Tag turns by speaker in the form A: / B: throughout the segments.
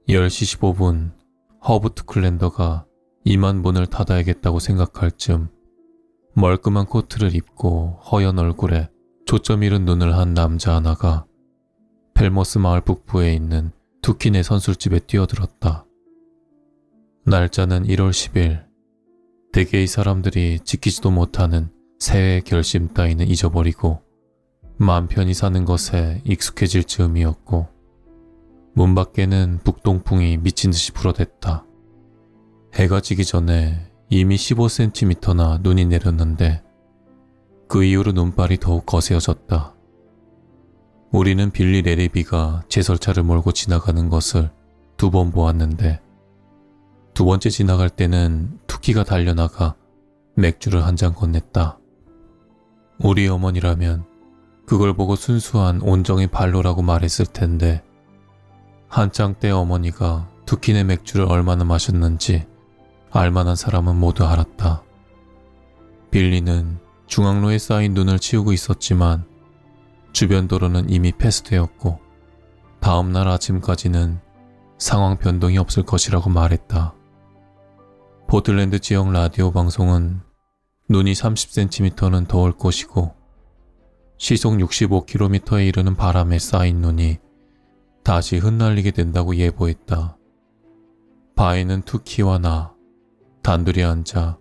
A: 10시 15분 허브트 클랜더가 이만 문을 닫아야겠다고 생각할 즈음 멀끔한 코트를 입고 허연 얼굴에 초점 잃은 눈을 한 남자 하나가 펠머스 마을 북부에 있는 투킨의 선술집에 뛰어들었다. 날짜는 1월 10일. 대개의 사람들이 지키지도 못하는 새해의 결심 따위는 잊어버리고 마음 편히 사는 것에 익숙해질 즈음이었고 문 밖에는 북동풍이 미친 듯이 불어댔다. 해가 지기 전에 이미 15cm나 눈이 내렸는데 그 이후로 눈발이 더욱 거세어졌다. 우리는 빌리 레리비가 제설차를 몰고 지나가는 것을 2번 보았는데 두 번째 지나갈 때는 투키가 달려나가 맥주를 한 잔 건넸다. 우리 어머니라면 그걸 보고 순수한 온정의 발로라고 말했을 텐데 한창 때 어머니가 투킨의 맥주를 얼마나 마셨는지 알만한 사람은 모두 알았다. 빌리는 중앙로에 쌓인 눈을 치우고 있었지만 주변 도로는 이미 폐쇄되었고 다음날 아침까지는 상황 변동이 없을 것이라고 말했다. 포틀랜드 지역 라디오 방송은 눈이 30cm는 더 올 것이고 시속 65km에 이르는 바람에 쌓인 눈이 다시 흩날리게 된다고 예보했다. 바에는 투키와 나 단둘이 앉아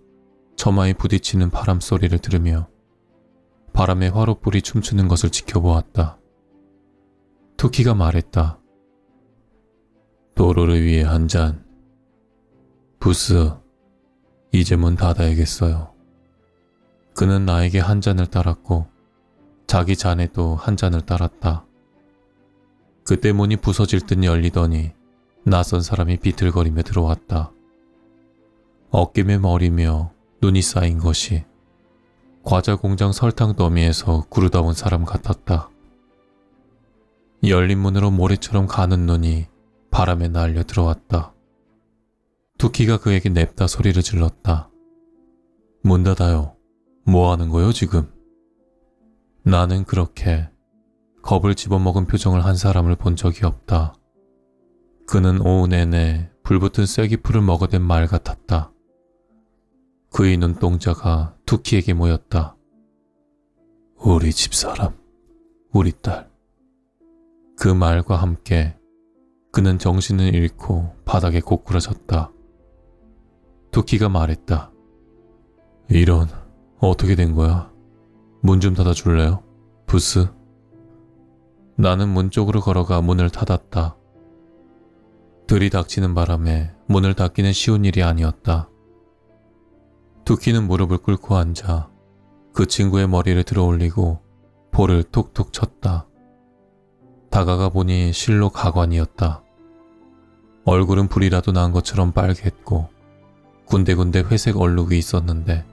A: 처마에 부딪히는 바람 소리를 들으며 바람에 화롯불이 춤추는 것을 지켜보았다. 투키가 말했다. 도로를 위해 한 잔. 부스, 이제 문 닫아야겠어요. 그는 나에게 한 잔을 따랐고 자기 잔에도 한 잔을 따랐다. 그때 문이 부서질 듯 열리더니 낯선 사람이 비틀거리며 들어왔다. 어깨매 머리며 눈이 쌓인 것이 과자 공장 설탕 더미에서 구르다 온 사람 같았다. 열린 문으로 모래처럼 가는 눈이 바람에 날려 들어왔다. 투키가 그에게 냅다 소리를 질렀다. 문 닫아요. 뭐 하는 거요 지금? 나는 그렇게 겁을 집어먹은 표정을 한 사람을 본 적이 없다. 그는 오후 내내 불붙은 쐐기풀을 먹어댄 말 같았다. 그의 눈동자가 투키에게 모였다. 우리 집사람, 우리 딸. 그 말과 함께 그는 정신을 잃고 바닥에 고꾸라졌다. 투키가 말했다. 이런, 어떻게 된 거야? 문 좀 닫아줄래요? 부스. 나는 문 쪽으로 걸어가 문을 닫았다. 들이닥치는 바람에 문을 닫기는 쉬운 일이 아니었다. 투키는 무릎을 꿇고 앉아 그 친구의 머리를 들어올리고 볼을 톡톡 쳤다. 다가가 보니 실로 가관이었다. 얼굴은 불이라도 난 것처럼 빨갰고 군데군데 회색 얼룩이 있었는데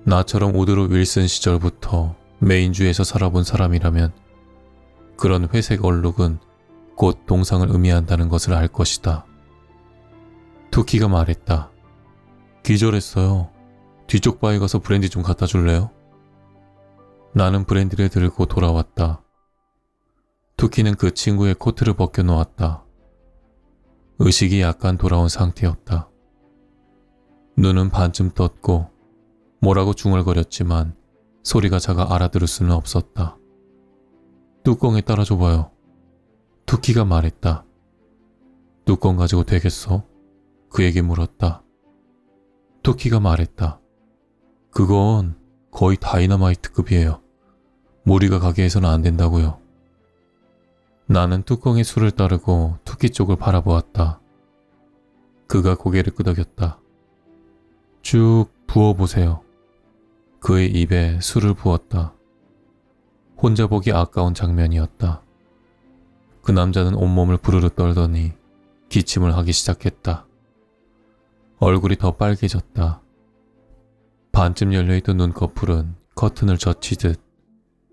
A: 나처럼 우드로 윌슨 시절부터 메인주에서 살아본 사람이라면 그런 회색 얼룩은 곧 동상을 의미한다는 것을 알 것이다. 투키가 말했다. 기절했어요. 뒤쪽 바에 가서 브랜디 좀 갖다 줄래요? 나는 브랜디를 들고 돌아왔다. 투키는 그 친구의 코트를 벗겨놓았다. 의식이 약간 돌아온 상태였다. 눈은 반쯤 떴고 뭐라고 중얼거렸지만 소리가 작아 알아들을 수는 없었다. 뚜껑에 따라줘봐요. 투키가 말했다. 뚜껑 가지고 되겠어? 그에게 물었다. 투키가 말했다. 그건 거의 다이너마이트급이에요. 무리가 가게 해서는 안 된다고요. 나는 뚜껑에 술을 따르고 투키 쪽을 바라보았다. 그가 고개를 끄덕였다. 쭉 부어보세요. 그의 입에 술을 부었다. 혼자 보기 아까운 장면이었다. 그 남자는 온몸을 부르르 떨더니 기침을 하기 시작했다. 얼굴이 더 빨개졌다. 반쯤 열려있던 눈꺼풀은 커튼을 젖히듯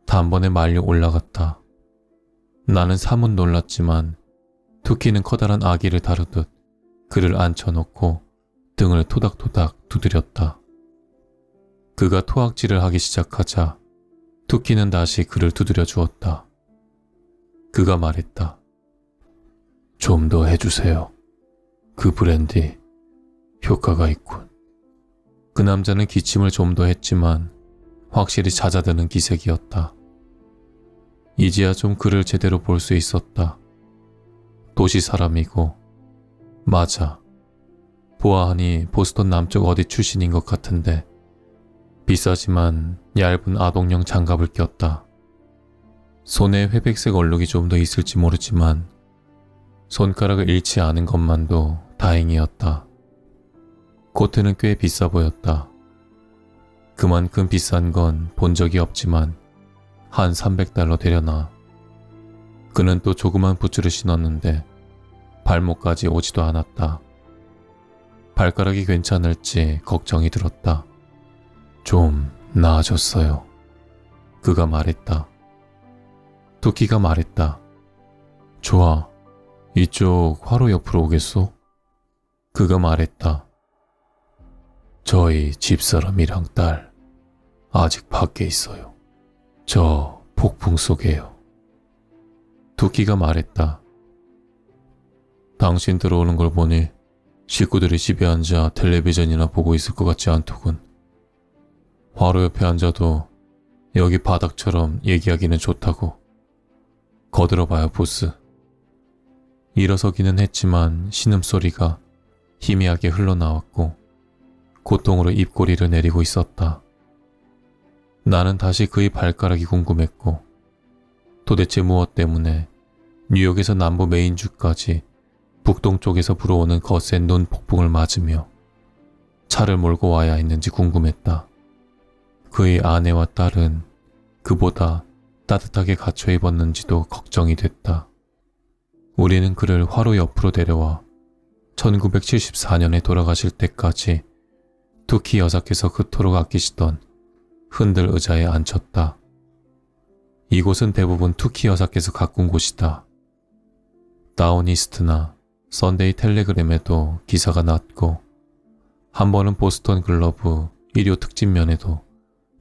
A: 단번에 말려 올라갔다. 나는 사뭇 놀랐지만 투키는 커다란 아기를 다루듯 그를 앉혀놓고 등을 토닥토닥 두드렸다. 그가 토악질을 하기 시작하자 투키는 다시 그를 두드려 주었다. 그가 말했다. 좀 더 해주세요. 그 브랜디 효과가 있군. 그 남자는 기침을 좀 더 했지만 확실히 잦아드는 기색이었다. 이제야 좀 그를 제대로 볼 수 있었다. 도시 사람이고, 맞아. 보아하니 보스턴 남쪽 어디 출신인 것 같은데 비싸지만 얇은 아동용 장갑을 꼈다. 손에 회백색 얼룩이 좀 더 있을지 모르지만 손가락을 잃지 않은 것만도 다행이었다. 코트는 꽤 비싸 보였다. 그만큼 비싼 건 본 적이 없지만 한 $300 되려나. 그는 또 조그만 부츠를 신었는데 발목까지 오지도 않았다. 발가락이 괜찮을지 걱정이 들었다. 좀 나아졌어요. 그가 말했다. 투키가 말했다. 좋아. 이쪽 화로 옆으로 오겠소? 그가 말했다. 저희 집사람이랑 딸 아직 밖에 있어요. 저 폭풍 속에요. 투키가 말했다. 당신 들어오는 걸 보니 식구들이 집에 앉아 텔레비전이나 보고 있을 것 같지 않더군. 화로 옆에 앉아도 여기 바닥처럼 얘기하기는 좋다고. 거들어봐요, 보스. 일어서기는 했지만 신음소리가 희미하게 흘러나왔고 고통으로 입꼬리를 내리고 있었다. 나는 다시 그의 발가락이 궁금했고 도대체 무엇 때문에 뉴욕에서 남부 메인주까지 북동쪽에서 불어오는 거센 눈 폭풍을 맞으며 차를 몰고 와야 했는지 궁금했다. 그의 아내와 딸은 그보다 따뜻하게 갖춰 입었는지도 걱정이 됐다. 우리는 그를 화로 옆으로 데려와 1974년에 돌아가실 때까지 투키 여사께서 그토록 아끼시던 흔들 의자에 앉혔다. 이곳은 대부분 투키 여사께서 가꾼 곳이다. 다운이스트나 선데이 텔레그램에도 기사가 났고 한 번은 보스턴 글러브 일요 특집면에도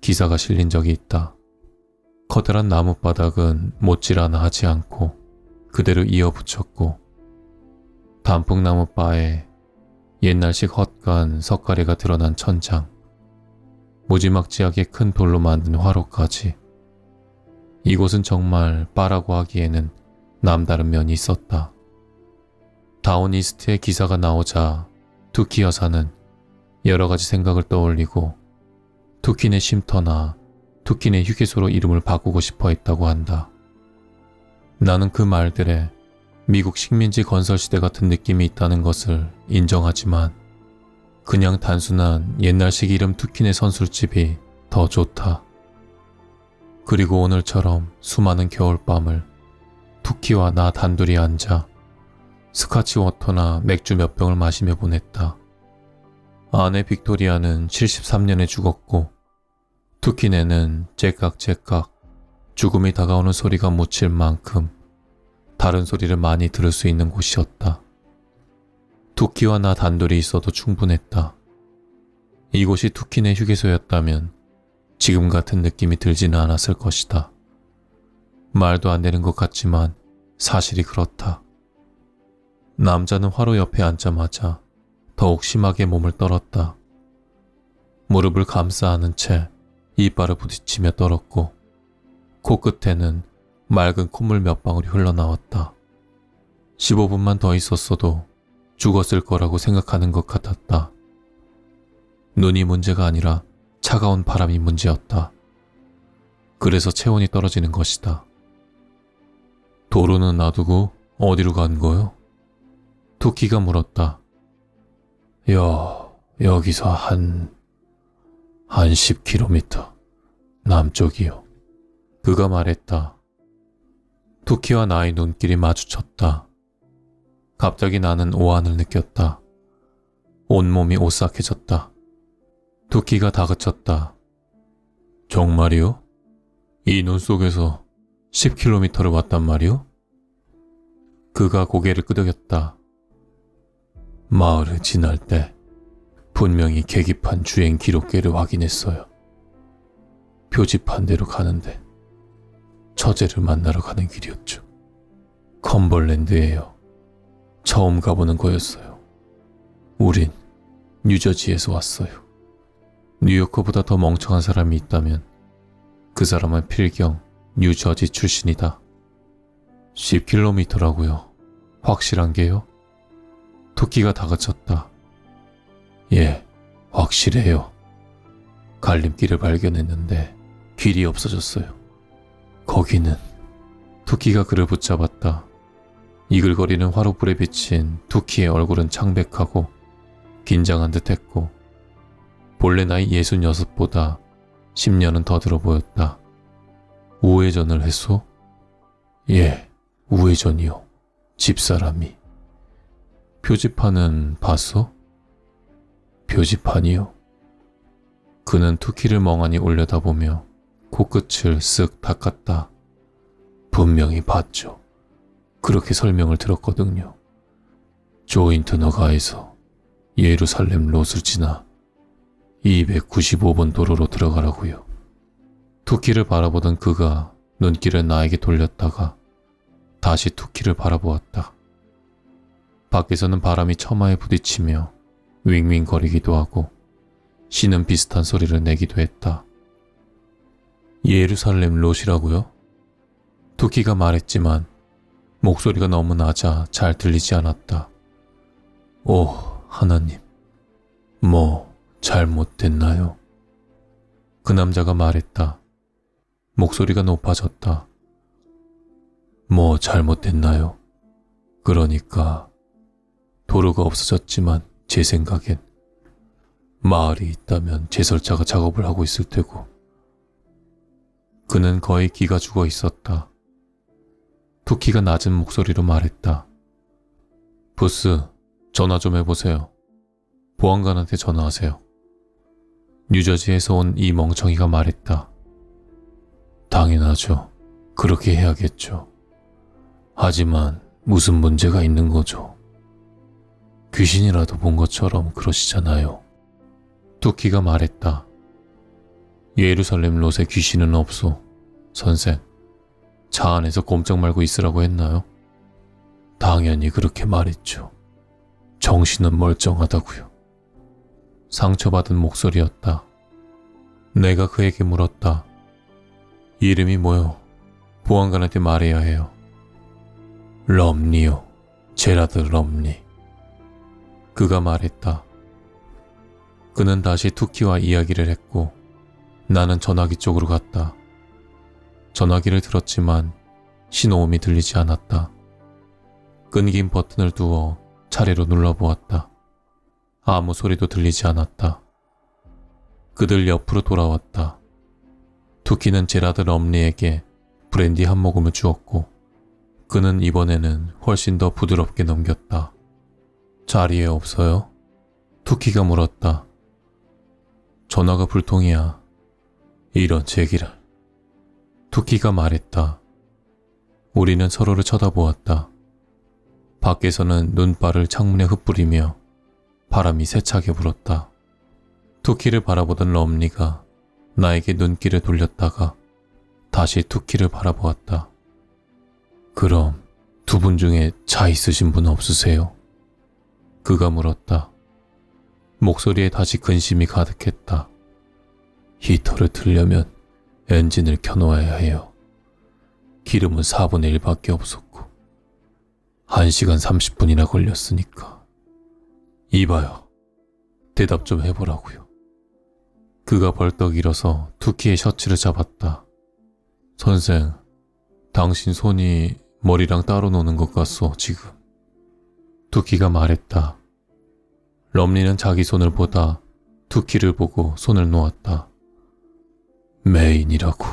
A: 기사가 실린 적이 있다. 커다란 나뭇바닥은 못질 하나 하지 않고 그대로 이어붙였고 단풍나무 바에 옛날식 헛간 석가래가 드러난 천장, 무지막지하게 큰 돌로 만든 화로까지. 이곳은 정말 바라고 하기에는 남다른 면이 있었다. 다운이스트의 기사가 나오자 투키 여사는 여러 가지 생각을 떠올리고 투키네 쉼터나 투키네 휴게소로 이름을 바꾸고 싶어 했다고 한다. 나는 그 말들에 미국 식민지 건설 시대 같은 느낌이 있다는 것을 인정하지만 그냥 단순한 옛날식 이름 투키네 선술집이 더 좋다. 그리고 오늘처럼 수많은 겨울밤을 투키와 나 단둘이 앉아 스카치 워터나 맥주 몇 병을 마시며 보냈다. 아내 빅토리아는 73년에 죽었고 투키네는 째깍째깍 죽음이 다가오는 소리가 묻힐 만큼 다른 소리를 많이 들을 수 있는 곳이었다. 투키와 나 단둘이 있어도 충분했다. 이곳이 투키네 휴게소였다면 지금 같은 느낌이 들지는 않았을 것이다. 말도 안 되는 것 같지만 사실이 그렇다. 남자는 화로 옆에 앉자마자 더욱 심하게 몸을 떨었다. 무릎을 감싸 안은 채 이빨을 부딪히며 떨었고 코끝에는 맑은 콧물 몇 방울이 흘러나왔다. 15분만 더 있었어도 죽었을 거라고 생각하는 것 같았다. 눈이 문제가 아니라 차가운 바람이 문제였다. 그래서 체온이 떨어지는 것이다. 도로는 놔두고 어디로 간 거요? 투키가 물었다. 여기서 한 10km 남쪽이요. 그가 말했다. 투키와 나의 눈길이 마주쳤다. 갑자기 나는 오한을 느꼈다. 온몸이 오싹해졌다. 투키가 다그쳤다. 정말이요? 이 눈 속에서 10km를 왔단 말이요? 그가 고개를 끄덕였다. 마을을 지날 때 분명히 계기판 주행 기록계를 확인했어요. 표지판 대로 가는데 처제를 만나러 가는 길이었죠. 컴벌랜드예요. 처음 가보는 거였어요. 우린 뉴저지에서 왔어요. 뉴요커보다 더 멍청한 사람이 있다면 그 사람은 필경 뉴저지 출신이다. 10km라고요. 확실한 게요? 토끼가 다그쳤다. 예, 확실해요. 갈림길을 발견했는데 길이 없어졌어요. 거기는 토끼가 그를 붙잡았다. 이글거리는 화롯불에 비친 토끼의 얼굴은 창백하고 긴장한 듯했고 본래 나이 66보다 10년은 더 들어 보였다. 우회전을 했소? 예, 우회전이요. 집사람이. 표지판은 봤소? 표지판이요. 그는 토끼를 멍하니 올려다보며 코끝을 쓱 닦았다. 분명히 봤죠. 그렇게 설명을 들었거든요. 조인트 너가에서 예루살렘 롯을 지나 295번 도로로 들어가라고요. 토끼를 바라보던 그가 눈길을 나에게 돌렸다가 다시 토끼를 바라보았다. 밖에서는 바람이 처마에 부딪히며 윙윙거리기도 하고 신음 비슷한 소리를 내기도 했다. 예루살렘 롯이라고요? 토끼가 말했지만 목소리가 너무 낮아 잘 들리지 않았다. 오, 하나님. 뭐 잘못됐나요? 그 남자가 말했다. 목소리가 높아졌다. 뭐 잘못됐나요? 그러니까 도로가 없어졌지만 제 생각엔 마을이 있다면 제설자가 작업을 하고 있을 테고. 그는 거의 기가 죽어 있었다. 토끼가 낮은 목소리로 말했다. 보스, 전화 좀 해보세요. 보안관한테 전화하세요. 뉴저지에서 온 이 멍청이가 말했다. 당연하죠. 그렇게 해야겠죠. 하지만 무슨 문제가 있는 거죠? 귀신이라도 본 것처럼 그러시잖아요. 토끼가 말했다. 예루살렘 롯에 귀신은 없소. 선생, 차 안에서 꼼짝 말고 있으라고 했나요? 당연히 그렇게 말했죠. 정신은 멀쩡하다고요. 상처받은 목소리였다. 내가 그에게 물었다. 이름이 뭐요? 보안관한테 말해야 해요. 럼니요. 제라드 럼니. 그가 말했다. 그는 다시 토끼와 이야기를 했고 나는 전화기 쪽으로 갔다. 전화기를 들었지만 신호음이 들리지 않았다. 끊긴 버튼을 두어 차례로 눌러보았다. 아무 소리도 들리지 않았다. 그들 옆으로 돌아왔다. 토끼는 제라드 럼리에게 브랜디 한 모금을 주었고 그는 이번에는 훨씬 더 부드럽게 넘겼다. 자리에 없어요? 토끼가 물었다. 전화가 불통이야. 이런 제기를. 토끼가 말했다. 우리는 서로를 쳐다보았다. 밖에서는 눈발을 창문에 흩뿌리며 바람이 세차게 불었다. 토끼를 바라보던 럼리가 나에게 눈길을 돌렸다가 다시 토끼를 바라보았다. 그럼 두 분 중에 차 있으신 분 없으세요? 그가 물었다. 목소리에 다시 근심이 가득했다. 히터를 틀려면 엔진을 켜놓아야 해요. 기름은 4분의 1밖에 없었고 1시간 30분이나 걸렸으니까. 이봐요. 대답 좀 해보라고요. 그가 벌떡 일어서 토끼의 셔츠를 잡았다. 선생, 당신 손이 머리랑 따로 노는 것 같소, 지금. 토끼가 말했다. 럼리는 자기 손을 보다 토끼를 보고 손을 놓았다. 메인이라고.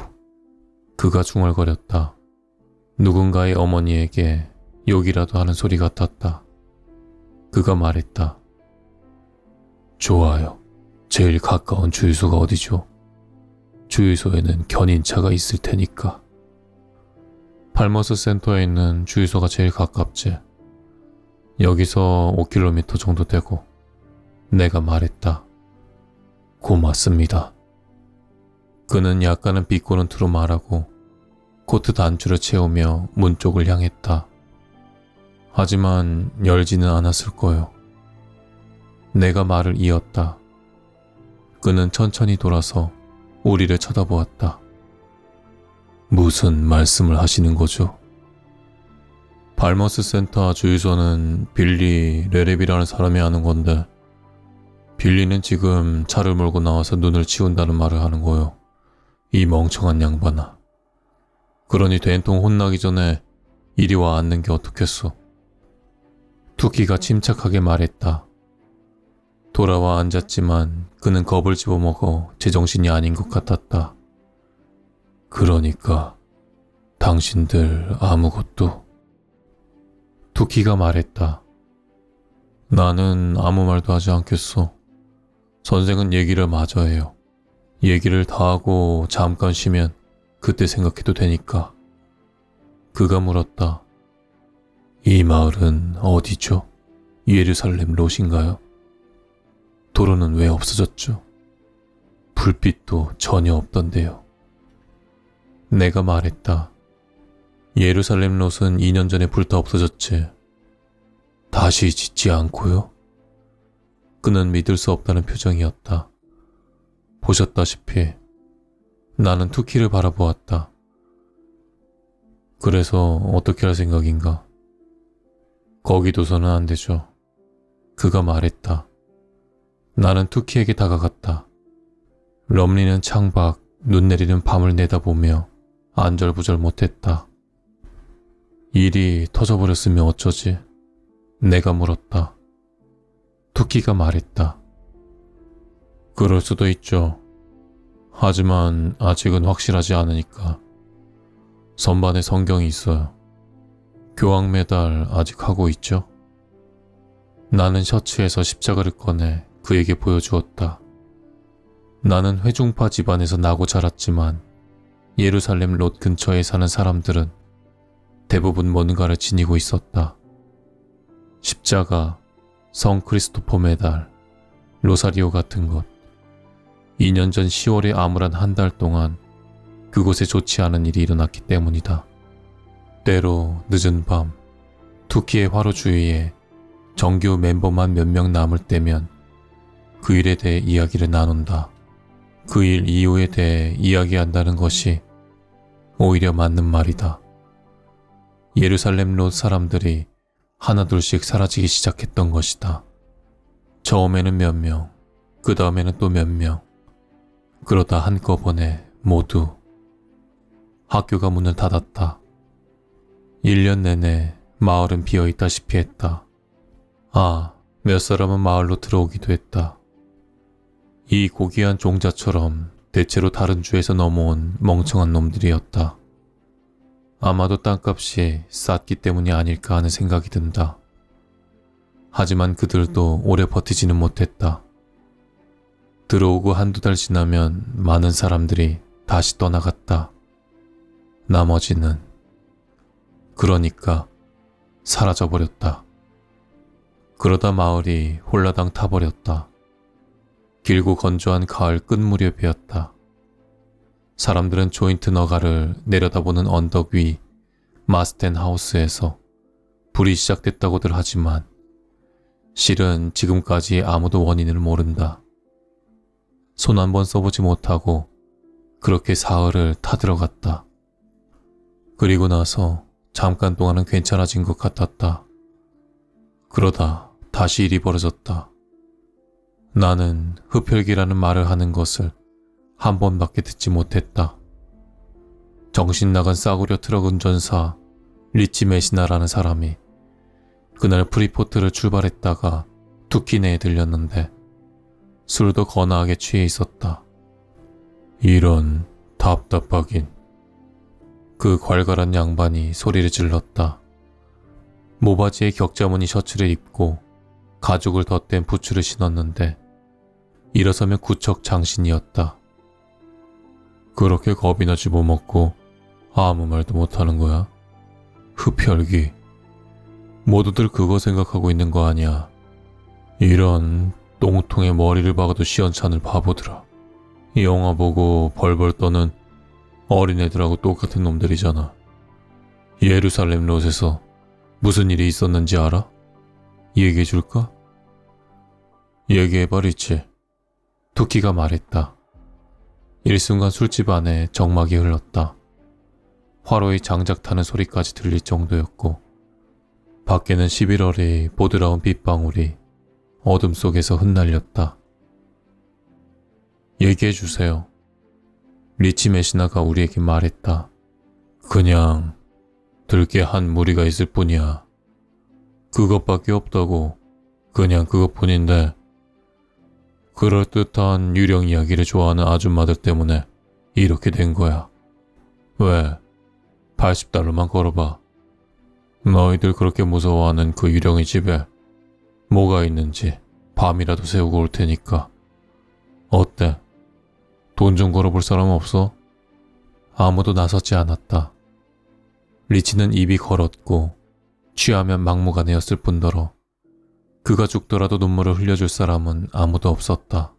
A: 그가 중얼거렸다. 누군가의 어머니에게 욕이라도 하는 소리 같았다. 그가 말했다. 좋아요. 제일 가까운 주유소가 어디죠? 주유소에는 견인차가 있을 테니까. 팔머스 센터에 있는 주유소가 제일 가깝지. 여기서 5km 정도 되고. 내가 말했다. 고맙습니다. 그는 약간은 비꼬는 투로 말하고 코트 단추를 채우며 문 쪽을 향했다. 하지만 열지는 않았을 거요. 내가 말을 이었다. 그는 천천히 돌아서 우리를 쳐다보았다. 무슨 말씀을 하시는 거죠? 발머스 센터 주유소는 빌리 레랩이라는 사람이 하는 건데 빌리는 지금 차를 몰고 나와서 눈을 치운다는 말을 하는 거요. 이 멍청한 양반아. 그러니 된통 혼나기 전에 이리 와 앉는 게 어떻겠소? 투키가 침착하게 말했다. 돌아와 앉았지만 그는 겁을 집어먹어 제정신이 아닌 것 같았다. 그러니까 당신들 아무것도... 투키가 말했다. 나는 아무 말도 하지 않겠소. 선생은 얘기를 마저 해요. 얘기를 다 하고 잠깐 쉬면 그때 생각해도 되니까. 그가 물었다. 이 마을은 어디죠? 예루살렘 롯인가요? 도로는 왜 없어졌죠? 불빛도 전혀 없던데요. 내가 말했다. 예루살렘 롯은 2년 전에 불타 없어졌지. 다시 짓지 않고요? 그는 믿을 수 없다는 표정이었다. 보셨다시피 나는 투키를 바라보았다. 그래서 어떻게 할 생각인가? 거기 둬서는 안 되죠. 그가 말했다. 나는 투키에게 다가갔다. 럼리는 창밖 눈 내리는 밤을 내다보며 안절부절 못했다. 일이 터져버렸으면 어쩌지? 내가 물었다. 투키가 말했다. 그럴 수도 있죠. 하지만 아직은 확실하지 않으니까. 선반에 성경이 있어요. 교황 매달 아직 하고 있죠? 나는 셔츠에서 십자가를 꺼내 그에게 보여주었다. 나는 회중파 집안에서 나고 자랐지만 예루살렘 롯 근처에 사는 사람들은 대부분 뭔가를 지니고 있었다. 십자가, 성 크리스토퍼 메달, 로사리오 같은 것. 2년 전 10월에 암울한 한 달 동안 그곳에 좋지 않은 일이 일어났기 때문이다. 때로 늦은 밤, 투키의 화로 주위에 정규 멤버만 몇 명 남을 때면 그 일에 대해 이야기를 나눈다. 그 일 이후에 대해 이야기한다는 것이 오히려 맞는 말이다. 예루살렘 롯 사람들이 하나둘씩 사라지기 시작했던 것이다. 처음에는 몇 명, 그 다음에는 또 몇 명. 그러다 한꺼번에 모두. 학교가 문을 닫았다. 1년 내내 마을은 비어있다시피 했다. 몇 사람은 마을로 들어오기도 했다. 이 고귀한 종자처럼 대체로 다른 주에서 넘어온 멍청한 놈들이었다. 아마도 땅값이 쌌기 때문이 아닐까 하는 생각이 든다. 하지만 그들도 오래 버티지는 못했다. 들어오고 한두 달 지나면 많은 사람들이 다시 떠나갔다. 나머지는 그러니까 사라져버렸다. 그러다 마을이 홀라당 타버렸다. 길고 건조한 가을 끝 무렵이었다. 사람들은 조인트 너가를 내려다보는 언덕 위 마스텐 하우스에서 불이 시작됐다고들 하지만 실은 지금까지 아무도 원인을 모른다. 손 한 번 써보지 못하고 그렇게 사흘을 타들어갔다. 그리고 나서 잠깐 동안은 괜찮아진 것 같았다. 그러다 다시 일이 벌어졌다. 나는 흡혈귀라는 말을 하는 것을 한 번밖에 듣지 못했다. 정신 나간 싸구려 트럭 운전사 리치 메시나라는 사람이 그날 프리포트를 출발했다가 투키네에 들렸는데 술도 거나하게 취해 있었다. 이런 답답하긴. 그 괄괄한 양반이 소리를 질렀다. 모바지에 격자무늬 셔츠를 입고 가죽을 덧댄 부츠를 신었는데 일어서면 구척 장신이었다. 그렇게 겁이나 집어먹고 아무 말도 못하는 거야? 흡혈귀. 모두들 그거 생각하고 있는 거 아니야. 이런 똥통에 머리를 박아도 시원찮을 바보들아. 영화 보고 벌벌 떠는 어린애들하고 똑같은 놈들이잖아. 예루살렘 롯에서 무슨 일이 있었는지 알아? 얘기해 줄까? 얘기해봐, 리치. 토키가 말했다. 일순간 술집 안에 정막이 흘렀다. 화로의 장작 타는 소리까지 들릴 정도였고 밖에는 11월의 보드라운 빗방울이 어둠 속에서 흩날렸다. 얘기해 주세요. 리치 메시나가 우리에게 말했다. 그냥 들게 한 무리가 있을 뿐이야. 그것밖에 없다고. 그냥 그것뿐인데 그럴듯한 유령 이야기를 좋아하는 아줌마들 때문에 이렇게 된 거야. 왜? 80달러만 걸어봐. 너희들 그렇게 무서워하는 그 유령의 집에 뭐가 있는지 밤이라도 세우고 올 테니까. 어때? 돈 좀 걸어볼 사람 없어? 아무도 나서지 않았다. 리치는 입이 걸었고 취하면 막무가내였을 뿐더러 그가 죽더라도 눈물을 흘려줄 사람은 아무도 없었다.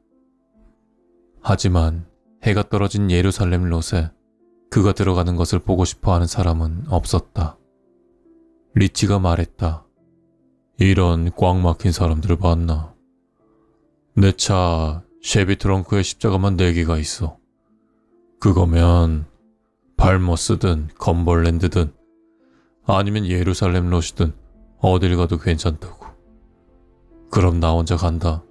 A: 하지만 해가 떨어진 예루살렘 롯에 그가 들어가는 것을 보고 싶어하는 사람은 없었다. 리치가 말했다. 이런 꽉 막힌 사람들을 봤나? 내 차 쉐비 트렁크에 십자가만 4개가 있어. 그거면 발머스든 검벌랜드든 아니면 예루살렘 롯이든 어딜 가도 괜찮다고. 그럼 나 혼자 간다.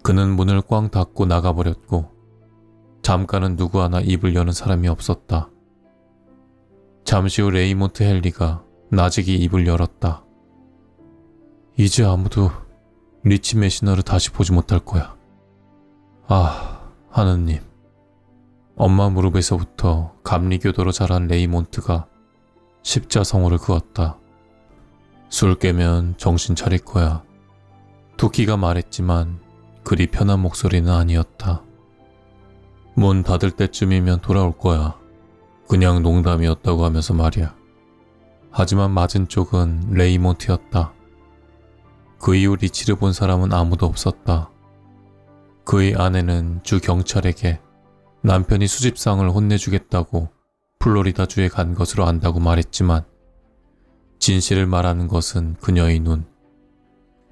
A: 그는 문을 꽝 닫고 나가버렸고 잠깐은 누구 하나 입을 여는 사람이 없었다. 잠시 후 레이몬트 헨리가 나직이 입을 열었다. 이제 아무도 리치 메시너를 다시 보지 못할 거야. 아, 하느님. 엄마 무릎에서부터 감리교도로 자란 레이몬트가 십자성호를 그었다. 술 깨면 정신 차릴 거야. 토키가 말했지만 그리 편한 목소리는 아니었다. 문 닫을 때쯤이면 돌아올 거야. 그냥 농담이었다고 하면서 말이야. 하지만 맞은 쪽은 레이몬트였다. 그 이후 리치를 본 사람은 아무도 없었다. 그의 아내는 주 경찰에게 남편이 수집상을 혼내주겠다고 플로리다주에 간 것으로 안다고 말했지만 진실을 말하는 것은 그녀의 눈,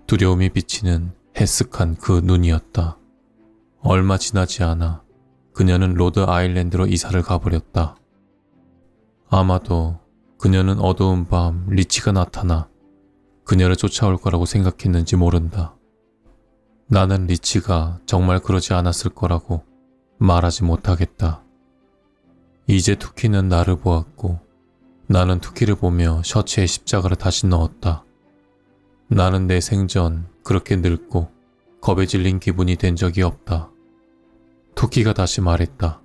A: 두려움이 비치는 해쓱한 그 눈이었다. 얼마 지나지 않아 그녀는 로드 아일랜드로 이사를 가버렸다. 아마도 그녀는 어두운 밤 리치가 나타나 그녀를 쫓아올 거라고 생각했는지 모른다. 나는 리치가 정말 그러지 않았을 거라고 말하지 못하겠다. 이제 투키는 나를 보았고 나는 투키를 보며 셔츠에 십자가를 다시 넣었다. 나는 내 생전 그렇게 늙고 겁에 질린 기분이 된 적이 없다. 투키가 다시 말했다.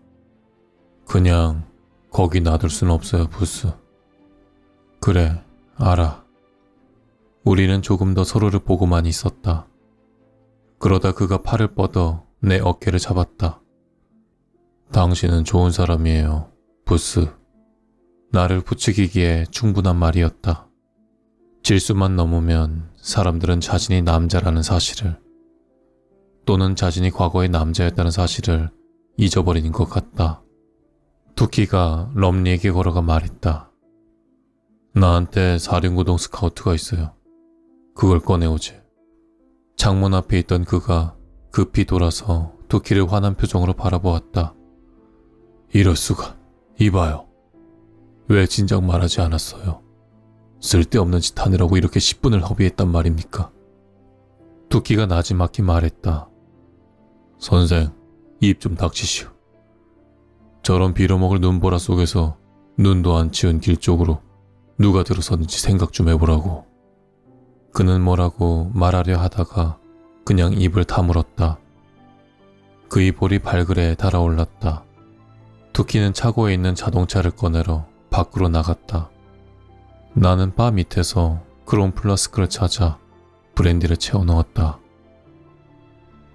A: 그냥 거기 놔둘 순 없어요, 부스. 그래, 알아. 우리는 조금 더 서로를 보고만 있었다. 그러다 그가 팔을 뻗어 내 어깨를 잡았다. 당신은 좋은 사람이에요, 부스. 나를 부추기기에 충분한 말이었다. 질수만 넘으면 사람들은 자신이 남자라는 사실을 또는 자신이 과거의 남자였다는 사실을 잊어버리는 것 같다. 투키가 럼리에게 걸어가 말했다. 나한테 사륜구동 스카우트가 있어요. 그걸 꺼내오지. 창문 앞에 있던 그가 급히 돌아서 투키를 화난 표정으로 바라보았다. 이럴 수가. 이봐요. 왜 진작 말하지 않았어요? 쓸데없는 짓 하느라고 이렇게 10분을 허비했단 말입니까? 투키가 나지막히 말했다. 선생, 입 좀 닥치시오. 저런 빌어먹을 눈보라 속에서 눈도 안 치운 길 쪽으로 누가 들어섰는지 생각 좀 해보라고. 그는 뭐라고 말하려 하다가 그냥 입을 다물었다. 그의 볼이 발그레 달아올랐다. 투키는 차고에 있는 자동차를 꺼내러 밖으로 나갔다. 나는 바 밑에서 크롬 플라스크를 찾아 브랜디를 채워 넣었다.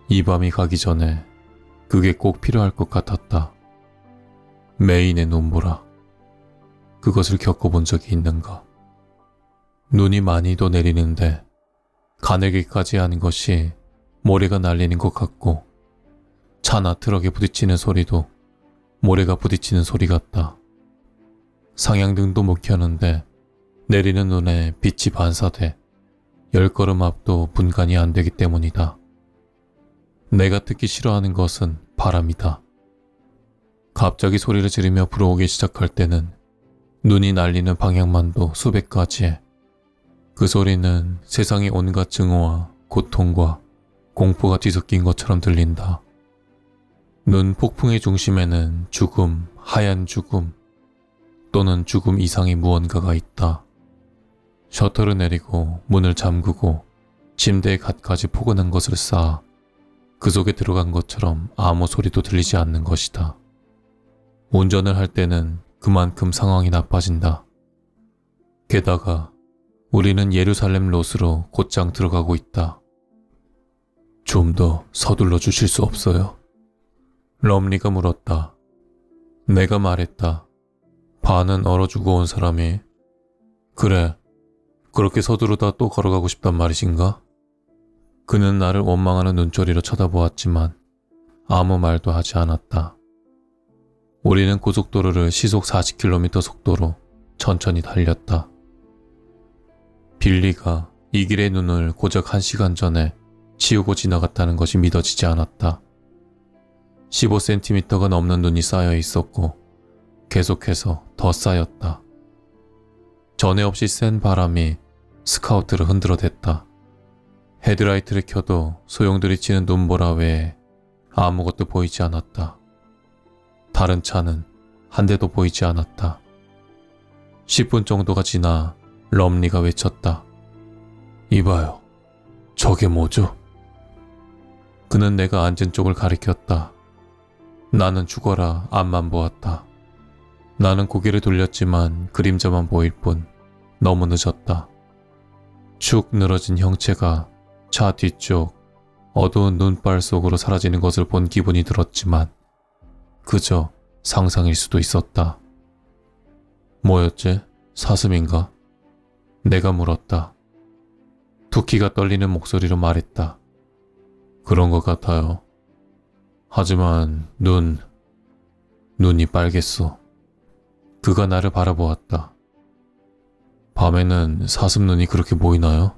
A: 이 밤이 가기 전에 그게 꼭 필요할 것 같았다. 메인의 눈보라. 그것을 겪어본 적이 있는가? 눈이 많이도 내리는데 가늘기까지 하는 것이 모래가 날리는 것 같고 차나 트럭에 부딪히는 소리도 모래가 부딪히는 소리 같다. 상향등도 못 켜는데 내리는 눈에 빛이 반사돼 10걸음 앞도 분간이 안 되기 때문이다. 내가 특히 싫어하는 것은 바람이다. 갑자기 소리를 지르며 불어오기 시작할 때는 눈이 날리는 방향만도 수백 가지에 그 소리는 세상의 온갖 증오와 고통과 공포가 뒤섞인 것처럼 들린다. 눈 폭풍의 중심에는 죽음, 하얀 죽음 또는 죽음 이상의 무언가가 있다. 셔터를 내리고 문을 잠그고 침대에 갖가지 포근한 것을 쌓아 그 속에 들어간 것처럼 아무 소리도 들리지 않는 것이다. 운전을 할 때는 그만큼 상황이 나빠진다. 게다가 우리는 예루살렘 롯으로 곧장 들어가고 있다. 좀 더 서둘러 주실 수 없어요? 럼리가 물었다. 내가 말했다. 반은 얼어주고 온 사람이 그래, 그렇게 서두르다 또 걸어가고 싶단 말이신가? 그는 나를 원망하는 눈초리로 쳐다보았지만 아무 말도 하지 않았다. 우리는 고속도로를 시속 40km 속도로 천천히 달렸다. 빌리가 이 길의 눈을 고작 1시간 전에 치우고 지나갔다는 것이 믿어지지 않았다. 15cm가 넘는 눈이 쌓여 있었고 계속해서 더 쌓였다. 전에 없이 센 바람이 스카우트를 흔들어댔다. 헤드라이트를 켜도 소용돌이치는 눈보라 외에 아무것도 보이지 않았다. 다른 차는 한 대도 보이지 않았다. 10분 정도가 지나 럼리가 외쳤다. 이봐요. 저게 뭐죠? 그는 내가 앉은 쪽을 가리켰다. 나는 죽어라 앞만 보았다. 나는 고개를 돌렸지만 그림자만 보일 뿐 너무 늦었다. 축 늘어진 형체가 차 뒤쪽 어두운 눈발 속으로 사라지는 것을 본 기분이 들었지만 그저 상상일 수도 있었다. 뭐였지? 사슴인가? 내가 물었다. 두키가 떨리는 목소리로 말했다. 그런 것 같아요. 하지만 눈이 빨갰어. 그가 나를 바라보았다. 밤에는 사슴 눈이 그렇게 보이나요?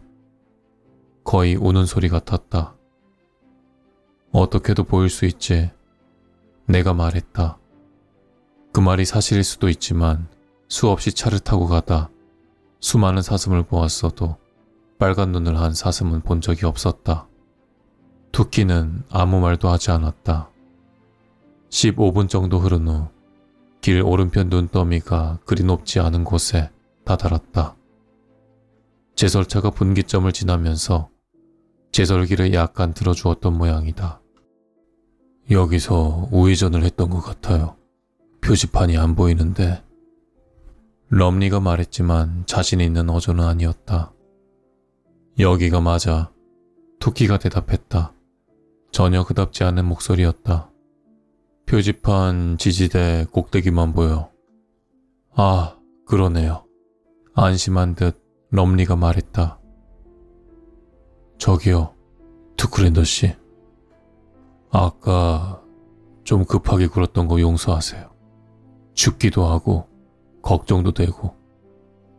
A: 거의 우는 소리 같았다. 어떻게도 보일 수 있지. 내가 말했다. 그 말이 사실일 수도 있지만 수없이 차를 타고 가다 수많은 사슴을 보았어도 빨간 눈을 한 사슴은 본 적이 없었다. 두키는 아무 말도 하지 않았다. 15분 정도 흐른 후 길 오른편 눈더미가 그리 높지 않은 곳에 다다랐다. 제설차가 분기점을 지나면서 제설기를 약간 들어주었던 모양이다. 여기서 우회전을 했던 것 같아요. 표지판이 안 보이는데. 럼리가 말했지만 자신 있는 어조는 아니었다. 여기가 맞아. 투키가 대답했다. 전혀 그답지 않은 목소리였다. 표지판 지지대 꼭대기만 보여. 아, 그러네요. 안심한 듯 럼리가 말했다. 저기요, 투크랜더 씨. 아까 좀 급하게 굴었던 거 용서하세요. 춥기도 하고 걱정도 되고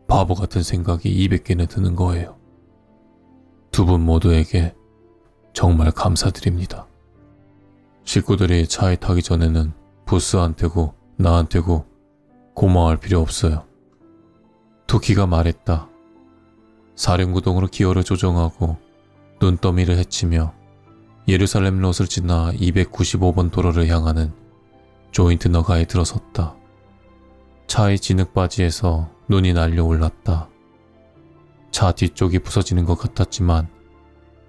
A: 바보 같은 생각이 200개는 드는 거예요. 두 분 모두에게 정말 감사드립니다. 식구들이 차에 타기 전에는 부스한테고 나한테고 고마워할 필요 없어요. 투키가 말했다. 사령구동으로 기어를 조정하고 눈더미를 헤치며 예루살렘 롯을 지나 295번 도로를 향하는 조인트 너가에 들어섰다. 차의 진흙바지에서 눈이 날려올랐다. 차 뒤쪽이 부서지는 것 같았지만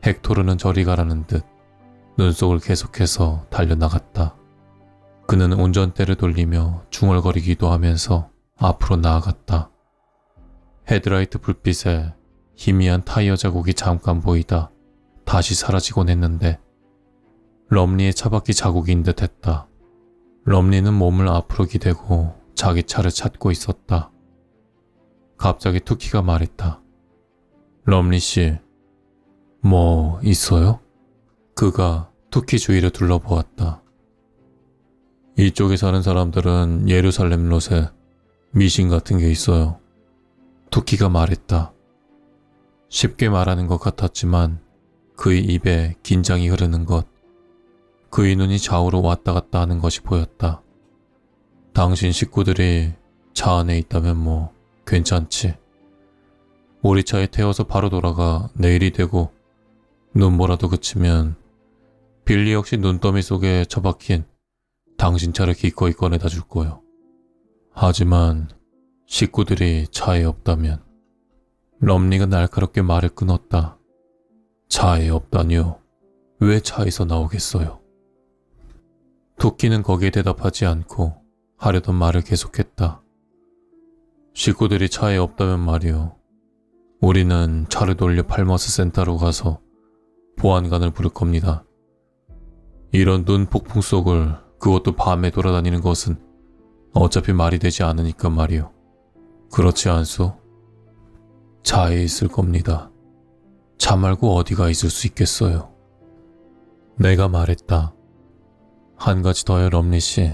A: 헥토르는 저리 가라는 듯 눈속을 계속해서 달려나갔다. 그는 운전대를 돌리며 중얼거리기도 하면서 앞으로 나아갔다. 헤드라이트 불빛에 희미한 타이어 자국이 잠깐 보이다 다시 사라지곤 했는데 럼리의 차바퀴 자국인 듯 했다. 럼리는 몸을 앞으로 기대고 자기 차를 찾고 있었다. 갑자기 투키가 말했다. 럼리 씨, 뭐 있어요? 그가 투키 주위를 둘러보았다. 이쪽에 사는 사람들은 예루살렘 롯에 미신 같은 게 있어요. 투키가 말했다. 쉽게 말하는 것 같았지만 그의 입에 긴장이 흐르는 것, 그의 눈이 좌우로 왔다 갔다 하는 것이 보였다. 당신 식구들이 차 안에 있다면 뭐 괜찮지. 우리 차에 태워서 바로 돌아가 내일이 되고 눈보라도 그치면 빌리 역시 눈더미 속에 처박힌 당신 차를 기꺼이 꺼내다 줄 거요. 하지만 식구들이 차에 없다면. 럼니가 날카롭게 말을 끊었다. 차에 없다니요. 왜 차에서 나오겠어요? 토끼는 거기에 대답하지 않고 하려던 말을 계속했다. 식구들이 차에 없다면 말이요. 우리는 차를 돌려 팔머스 센터로 가서 보안관을 부를 겁니다. 이런 눈 폭풍 속을 그것도 밤에 돌아다니는 것은 어차피 말이 되지 않으니까 말이요. 그렇지 않소? 차에 있을 겁니다. 차 말고 어디가 있을 수 있겠어요? 내가 말했다. 한 가지 더요, 럼리 씨.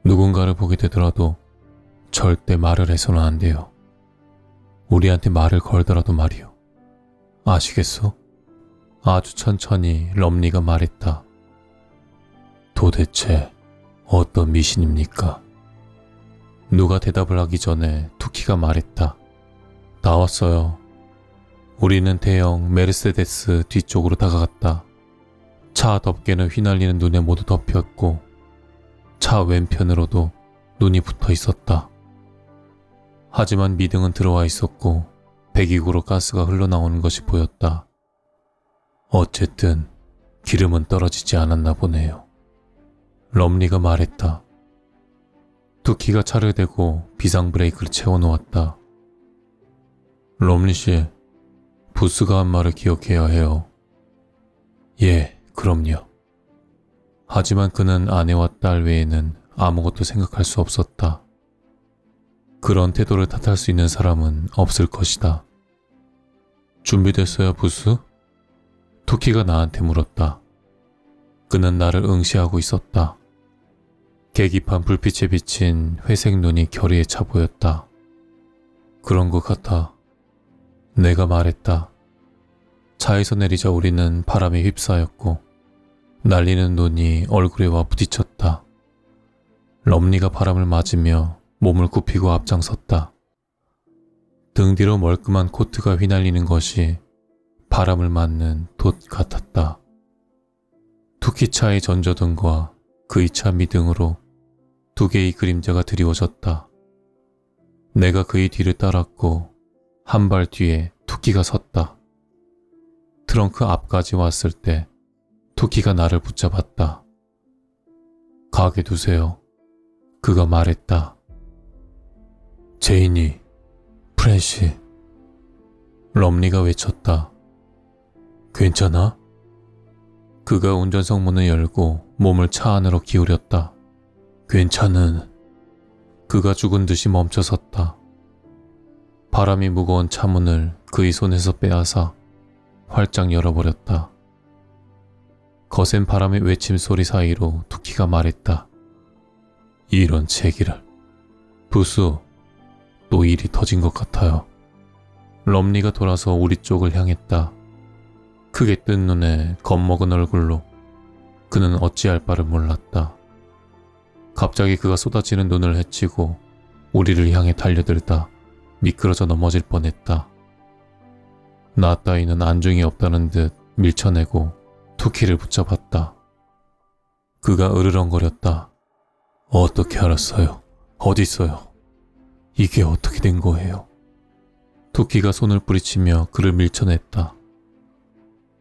A: 누군가를 보게 되더라도 절대 말을 해서는 안 돼요. 우리한테 말을 걸더라도 말이요. 아시겠소? 아주 천천히 럼리가 말했다. 도대체 어떤 미신입니까? 누가 대답을 하기 전에 투키가 말했다. 나왔어요. 우리는 대형 메르세데스 뒤쪽으로 다가갔다. 차 덮개는 휘날리는 눈에 모두 덮였고 차 왼편으로도 눈이 붙어 있었다. 하지만 미등은 들어와 있었고 배기구로 가스가 흘러나오는 것이 보였다. 어쨌든 기름은 떨어지지 않았나 보네요. 럼리가 말했다. 투키가 차를 대고 비상 브레이크를 채워놓았다. 럼리 씨, 부스가 한 말을 기억해야 해요. 예, 그럼요. 하지만 그는 아내와 딸 외에는 아무것도 생각할 수 없었다. 그런 태도를 탓할 수 있는 사람은 없을 것이다. 준비됐어요, 부스? 투키가 나한테 물었다. 그는 나를 응시하고 있었다. 계기판 불빛에 비친 회색 눈이 결의에 차 보였다. 그런 것 같아. 내가 말했다. 차에서 내리자 우리는 바람에 휩싸였고 날리는 눈이 얼굴에 와 부딪혔다. 럼니가 바람을 맞으며 몸을 굽히고 앞장섰다. 등 뒤로 멀끔한 코트가 휘날리는 것이 바람을 맞는 돛 같았다. 투키차의 전조등과 그의 차 미등으로 두 개의 그림자가 드리워졌다. 내가 그의 뒤를 따랐고 한 발 뒤에 투키가 섰다. 트렁크 앞까지 왔을 때 투키가 나를 붙잡았다. 가게 두세요. 그가 말했다. 제인이, 프렌시. 럼리가 외쳤다. 괜찮아? 그가 운전석 문을 열고 몸을 차 안으로 기울였다. 괜찮은. 그가 죽은 듯이 멈춰섰다. 바람이 무거운 차문을 그의 손에서 빼앗아 활짝 열어버렸다. 거센 바람의 외침 소리 사이로 투키가 말했다. 이런 제기를. 부수, 또 일이 터진 것 같아요. 럼리가 돌아서 우리 쪽을 향했다. 크게 뜬 눈에 겁먹은 얼굴로 그는 어찌할 바를 몰랐다. 갑자기 그가 쏟아지는 눈을 헤치고 우리를 향해 달려들다 미끄러져 넘어질 뻔했다. 나 따위는 안중이 없다는 듯 밀쳐내고 투키를 붙잡았다. 그가 으르렁거렸다. 어떻게 알았어요? 어디 있어요? 이게 어떻게 된 거예요? 투키가 손을 뿌리치며 그를 밀쳐냈다.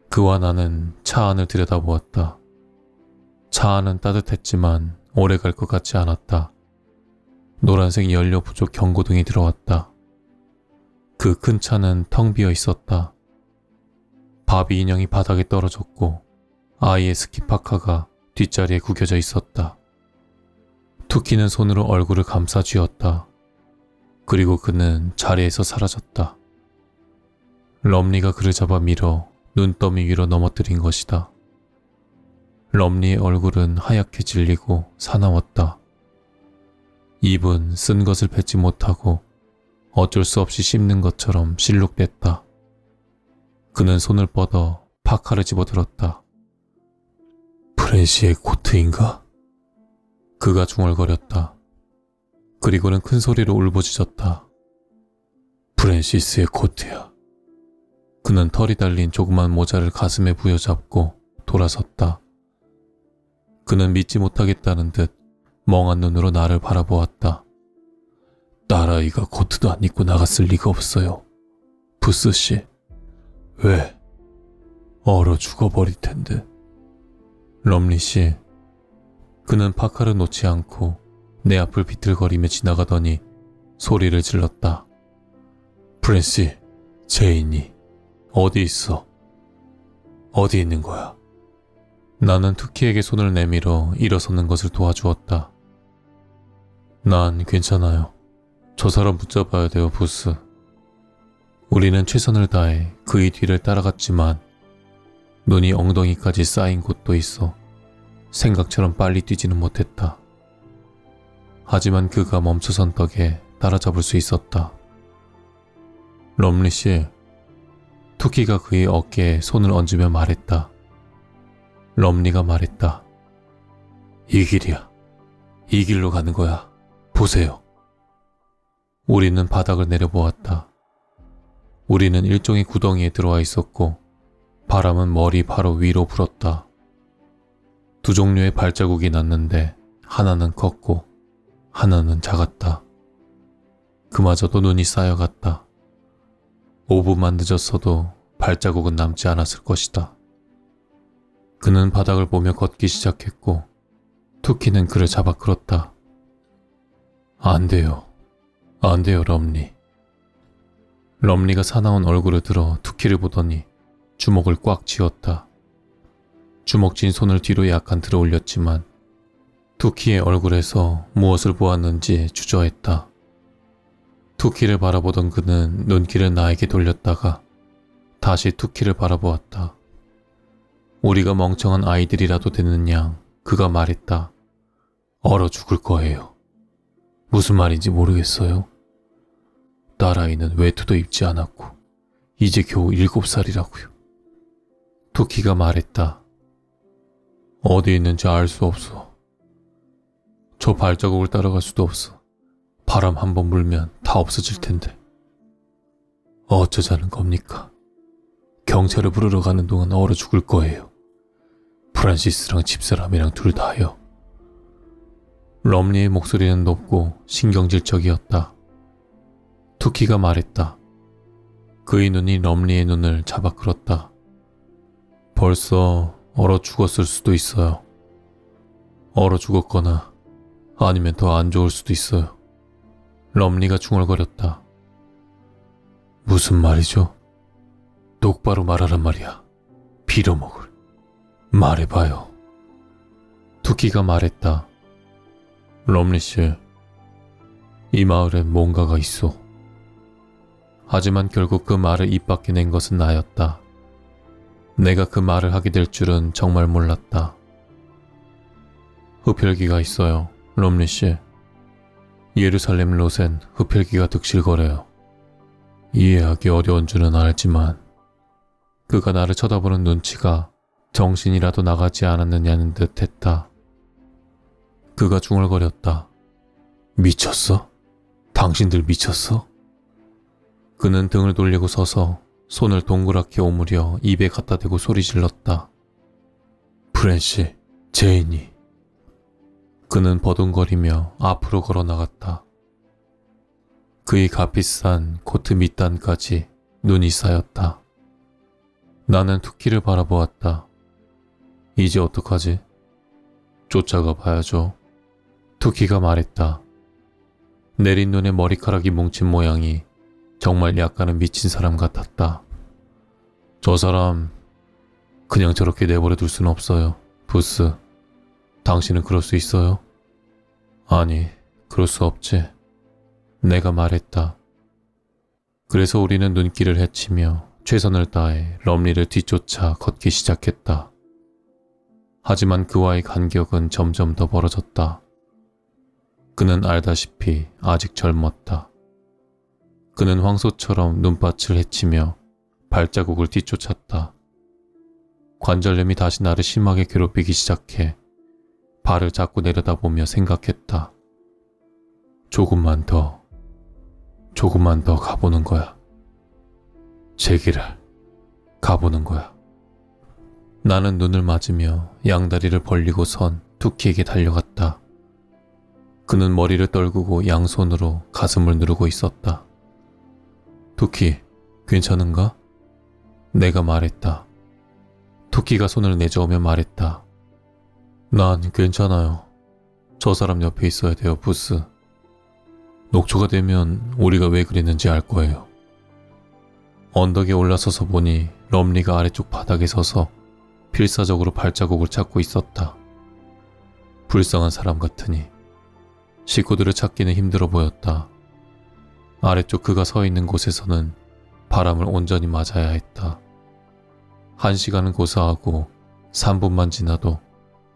A: 그와 나는 차 안을 들여다보았다. 차 안은 따뜻했지만 오래 갈 것 같지 않았다. 노란색 연료 부족 경고등이 들어왔다. 그 큰 차는 텅 비어 있었다. 바비 인형이 바닥에 떨어졌고 아이의 스키파카가 뒷자리에 구겨져 있었다. 투키는 손으로 얼굴을 감싸 쥐었다. 그리고 그는 자리에서 사라졌다. 럼리가 그를 잡아 밀어 눈더미 위로 넘어뜨린 것이다. 럼리의 얼굴은 하얗게 질리고 사나웠다. 입은 쓴 것을 뱉지 못하고 어쩔 수 없이 씹는 것처럼 실룩댔다. 그는 손을 뻗어 파카를 집어들었다. 프렌시의 코트인가? 그가 중얼거렸다. 그리고는 큰 소리로 울부짖었다. 프랜시스의 코트야. 그는 털이 달린 조그만 모자를 가슴에 부여잡고 돌아섰다. 그는 믿지 못하겠다는 듯 멍한 눈으로 나를 바라보았다. 딸아이가 코트도 안 입고 나갔을 리가 없어요. 부스씨. 왜? 얼어 죽어버릴 텐데. 럼리씨. 그는 파카를 놓지 않고 내 앞을 비틀거리며 지나가더니 소리를 질렀다. 프랜시, 제인이 어디 있어? 어디 있는 거야? 나는 투키에게 손을 내밀어 일어서는 것을 도와주었다. 난 괜찮아요. 저 사람 붙잡아야 돼요, 부스. 우리는 최선을 다해 그의 뒤를 따라갔지만 눈이 엉덩이까지 쌓인 곳도 있어 생각처럼 빨리 뛰지는 못했다. 하지만 그가 멈춰선 덕에 따라잡을 수 있었다. 럼리씨. 투키가 그의 어깨에 손을 얹으며 말했다. 럼리가 말했다. 이 길이야. 이 길로 가는 거야. 보세요. 우리는 바닥을 내려보았다. 우리는 일종의 구덩이에 들어와 있었고 바람은 머리 바로 위로 불었다. 두 종류의 발자국이 났는데 하나는 컸고 하나는 작았다. 그마저도 눈이 쌓여갔다. 5분만 늦었어도 발자국은 남지 않았을 것이다. 그는 바닥을 보며 걷기 시작했고 투키는 그를 잡아 끌었다. 안 돼요. 안 돼요, 럼리. 럼리가 사나운 얼굴을 들어 투키를 보더니 주먹을 꽉 쥐었다. 주먹진 손을 뒤로 약간 들어 올렸지만 투키의 얼굴에서 무엇을 보았는지 주저했다. 투키를 바라보던 그는 눈길을 나에게 돌렸다가 다시 투키를 바라보았다. 우리가 멍청한 아이들이라도 되는 양 그가 말했다. 얼어 죽을 거예요. 무슨 말인지 모르겠어요. 딸아이는 외투도 입지 않았고 이제 겨우 7살이라고요. 투키가 말했다. 어디 있는지 알 수 없어. 저 발자국을 따라갈 수도 없어. 바람 한번 불면 다 없어질 텐데. 어쩌자는 겁니까? 경찰을 부르러 가는 동안 얼어 죽을 거예요. 프란시스랑 집사람이랑 둘 다요. 럼리의 목소리는 높고 신경질적이었다. 투키가 말했다. 그의 눈이 럼리의 눈을 잡아 끌었다. 벌써 얼어 죽었을 수도 있어요. 얼어 죽었거나 아니면 더 안 좋을 수도 있어요. 럼리가 중얼거렸다. 무슨 말이죠? 똑바로 말하란 말이야. 빌어먹을. 말해봐요. 투키가 말했다. 럼리씨, 이 마을엔 뭔가가 있어. 하지만 결국 그 말을 입 밖에 낸 것은 나였다. 내가 그 말을 하게 될 줄은 정말 몰랐다. 흡혈귀가 있어요, 럼리씨. 예루살렘 롯엔 흡혈귀가 득실거려요. 이해하기 어려운 줄은 알지만 그가 나를 쳐다보는 눈치가 정신이라도 나가지 않았느냐는 듯 했다. 그가 중얼거렸다. 미쳤어? 당신들 미쳤어? 그는 등을 돌리고 서서 손을 동그랗게 오므려 입에 갖다 대고 소리질렀다. 프랜시, 제인이. 그는 버둥거리며 앞으로 걸어나갔다. 그의 값비싼 코트 밑단까지 눈이 쌓였다. 나는 투키를 바라보았다. 이제 어떡하지? 쫓아가 봐야죠. 투키가 말했다. 내린 눈에 머리카락이 뭉친 모양이 정말 약간은 미친 사람 같았다. 저 사람 그냥 저렇게 내버려 둘 수는 없어요. 부스, 당신은 그럴 수 있어요? 아니, 그럴 수 없지. 내가 말했다. 그래서 우리는 눈길을 헤치며 최선을 다해 럼리를 뒤쫓아 걷기 시작했다. 하지만 그와의 간격은 점점 더 멀어졌다. 그는 알다시피 아직 젊었다. 그는 황소처럼 눈밭을 헤치며 발자국을 뒤쫓았다. 관절염이 다시 나를 심하게 괴롭히기 시작해 발을 자꾸 내려다보며 생각했다. 조금만 더 가보는 거야. 제 길을 가보는 거야. 나는 눈을 맞으며 양다리를 벌리고 선 투키에게 달려갔다. 그는 머리를 떨구고 양손으로 가슴을 누르고 있었다. 투키, 괜찮은가? 내가 말했다. 투키가 손을 내저으며 말했다. 난 괜찮아요. 저 사람 옆에 있어야 돼요, 부스. 녹초가 되면 우리가 왜 그랬는지 알 거예요. 언덕에 올라서서 보니 럼리가 아래쪽 바닥에 서서 필사적으로 발자국을 찾고 있었다. 불쌍한 사람 같으니 식구들을 찾기는 힘들어 보였다. 아래쪽 그가 서 있는 곳에서는 바람을 온전히 맞아야 했다. 1시간은 고사하고 3분만 지나도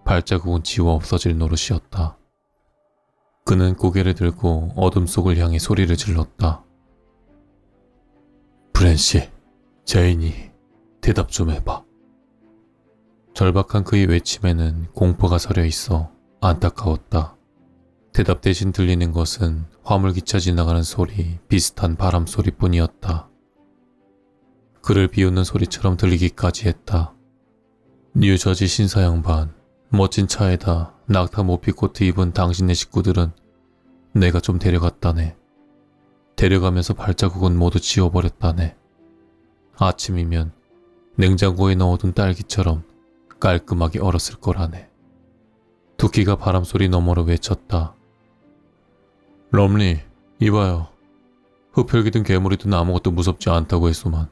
A: 발자국은 지워 없어질 노릇이었다. 그는 고개를 들고 어둠 속을 향해 소리를 질렀다. 브랜시, 제인이 대답 좀 해봐. 절박한 그의 외침에는 공포가 서려 있어 안타까웠다. 대답 대신 들리는 것은 화물기차 지나가는 소리, 비슷한 바람 소리뿐이었다. 그를 비웃는 소리처럼 들리기까지 했다. 뉴저지 신사 양반, 멋진 차에다 낙타 모피코트 입은 당신네 식구들은 내가 좀 데려갔다네. 데려가면서 발자국은 모두 지워버렸다네. 아침이면 냉장고에 넣어둔 딸기처럼 깔끔하게 얼었을 거라네. 투키가 바람소리 너머로 외쳤다. 럼리, 이봐요. 흡혈귀든 괴물이든 아무것도 무섭지 않다고 했소만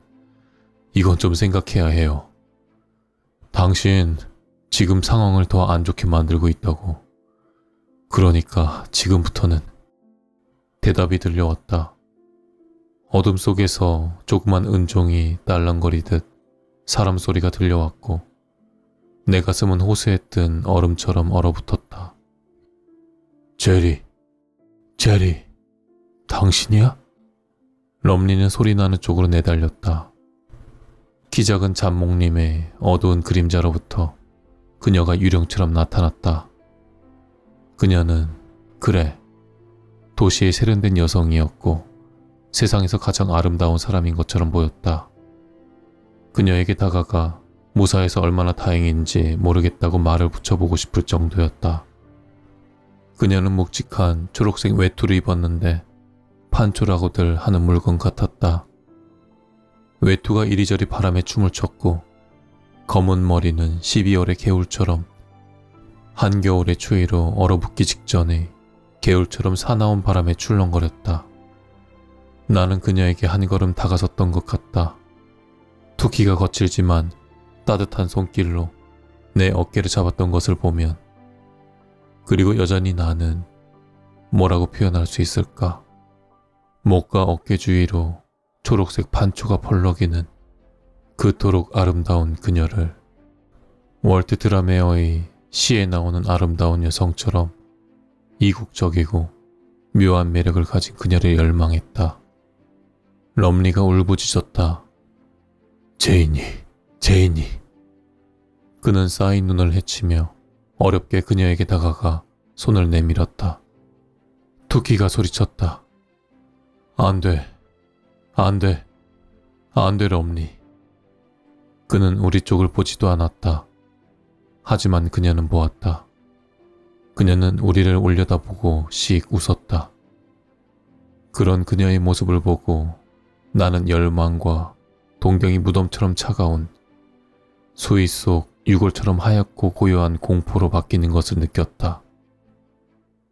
A: 이건 좀 생각해야 해요. 당신 지금 상황을 더 안 좋게 만들고 있다고. 그러니까 지금부터는. 대답이 들려왔다. 어둠 속에서 조그만 은종이 딸랑거리듯 사람 소리가 들려왔고 내 가슴은 호수에 뜬 얼음처럼 얼어붙었다. 제리, 당신이야? 럼리는 소리나는 쪽으로 내달렸다. 키 작은 잡목님의 어두운 그림자로부터 그녀가 유령처럼 나타났다. 그녀는 그래, 도시의 세련된 여성이었고 세상에서 가장 아름다운 사람인 것처럼 보였다. 그녀에게 다가가 무사해서 얼마나 다행인지 모르겠다고 말을 붙여보고 싶을 정도였다. 그녀는 묵직한 초록색 외투를 입었는데 판초라고들 하는 물건 같았다. 외투가 이리저리 바람에 춤을 췄고 검은 머리는 12월의 개울처럼 한겨울의 추위로 얼어붙기 직전에 개울처럼 사나운 바람에 출렁거렸다. 나는 그녀에게 한 걸음 다가섰던 것 같다. 투키가 거칠지만 따뜻한 손길로 내 어깨를 잡았던 것을 보면, 그리고 여전히 나는 뭐라고 표현할 수 있을까? 목과 어깨 주위로 초록색 판초가 펄럭이는 그토록 아름다운 그녀를 월트 드라메어의 시에 나오는 아름다운 여성처럼 이국적이고 묘한 매력을 가진 그녀를 열망했다. 럼리가 울부짖었다. 제인이. 그는 쌓인 눈을 헤치며 어렵게 그녀에게 다가가 손을 내밀었다. 투키가 소리쳤다. 안 돼, 럼리. 그는 우리 쪽을 보지도 않았다. 하지만 그녀는 보았다. 그녀는 우리를 올려다보고 씩 웃었다. 그런 그녀의 모습을 보고 나는 열망과 동경이 무덤처럼 차가운 수위 속 유골처럼 하얗고 고요한 공포로 바뀌는 것을 느꼈다.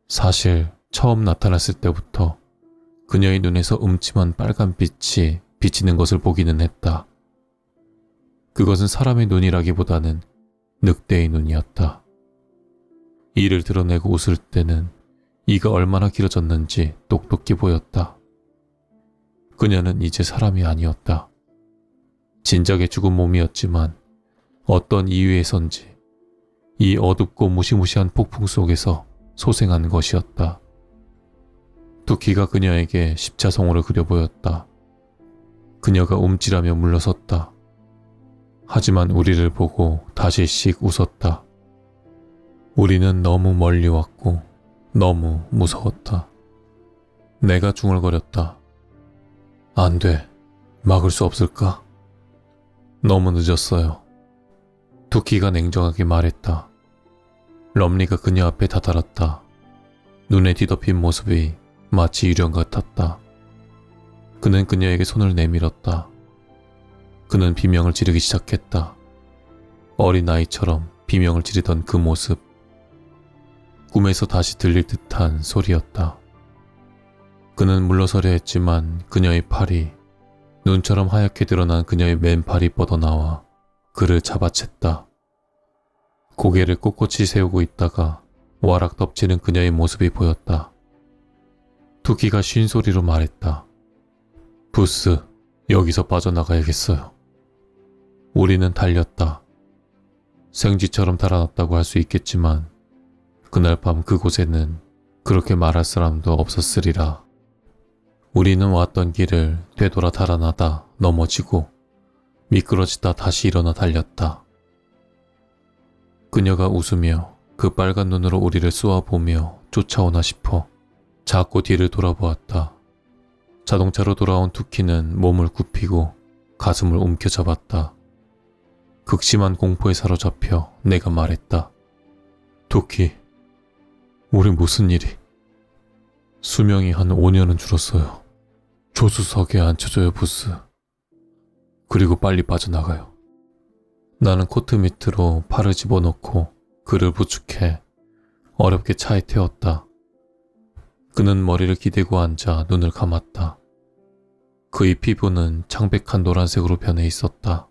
A: 사실 처음 나타났을 때부터 그녀의 눈에서 음침한 빨간 빛이 비치는 것을 보기는 했다. 그것은 사람의 눈이라기보다는 늑대의 눈이었다. 이를 드러내고 웃을 때는 이가 얼마나 길어졌는지 똑똑히 보였다. 그녀는 이제 사람이 아니었다. 진작에 죽은 몸이었지만 어떤 이유에선지 이 어둡고 무시무시한 폭풍 속에서 소생한 것이었다. 투키가 그녀에게 십자성호를 그려 보였다. 그녀가 움찔하며 물러섰다. 하지만 우리를 보고 다시씩 웃었다. 우리는 너무 멀리 왔고 너무 무서웠다. 내가 중얼거렸다. 안 돼. 막을 수 없을까? 너무 늦었어요. 투키가 냉정하게 말했다. 럼리가 그녀 앞에 다다랐다. 눈에 뒤덮인 모습이 마치 유령 같았다. 그는 그녀에게 손을 내밀었다. 그는 비명을 지르기 시작했다. 어린아이처럼 비명을 지르던 그 모습. 꿈에서 다시 들릴 듯한 소리였다. 그는 물러서려 했지만 그녀의 팔이, 눈처럼 하얗게 드러난 그녀의 맨팔이 뻗어나와 그를 잡아챘다. 고개를 꼿꼿이 세우고 있다가 와락 덮치는 그녀의 모습이 보였다. 투키가 쉰 소리로 말했다. 부스, 여기서 빠져나가야겠어요. 우리는 달렸다. 생쥐처럼 달아났다고 할 수 있겠지만 그날 밤 그곳에는 그렇게 말할 사람도 없었으리라. 우리는 왔던 길을 되돌아 달아나다 넘어지고 미끄러지다 다시 일어나 달렸다. 그녀가 웃으며 그 빨간 눈으로 우리를 쏘아보며 쫓아오나 싶어 자꾸 뒤를 돌아보았다. 자동차로 돌아온 투키는 몸을 굽히고 가슴을 움켜잡았다. 극심한 공포에 사로잡혀 내가 말했다. 투키, 우리 무슨 일이? 수명이 한 5년은 줄었어요. 조수석에 앉혀줘요, 부스. 그리고 빨리 빠져나가요. 나는 코트 밑으로 팔을 집어넣고 그를 부축해 어렵게 차에 태웠다. 그는 머리를 기대고 앉아 눈을 감았다. 그의 피부는 창백한 노란색으로 변해 있었다.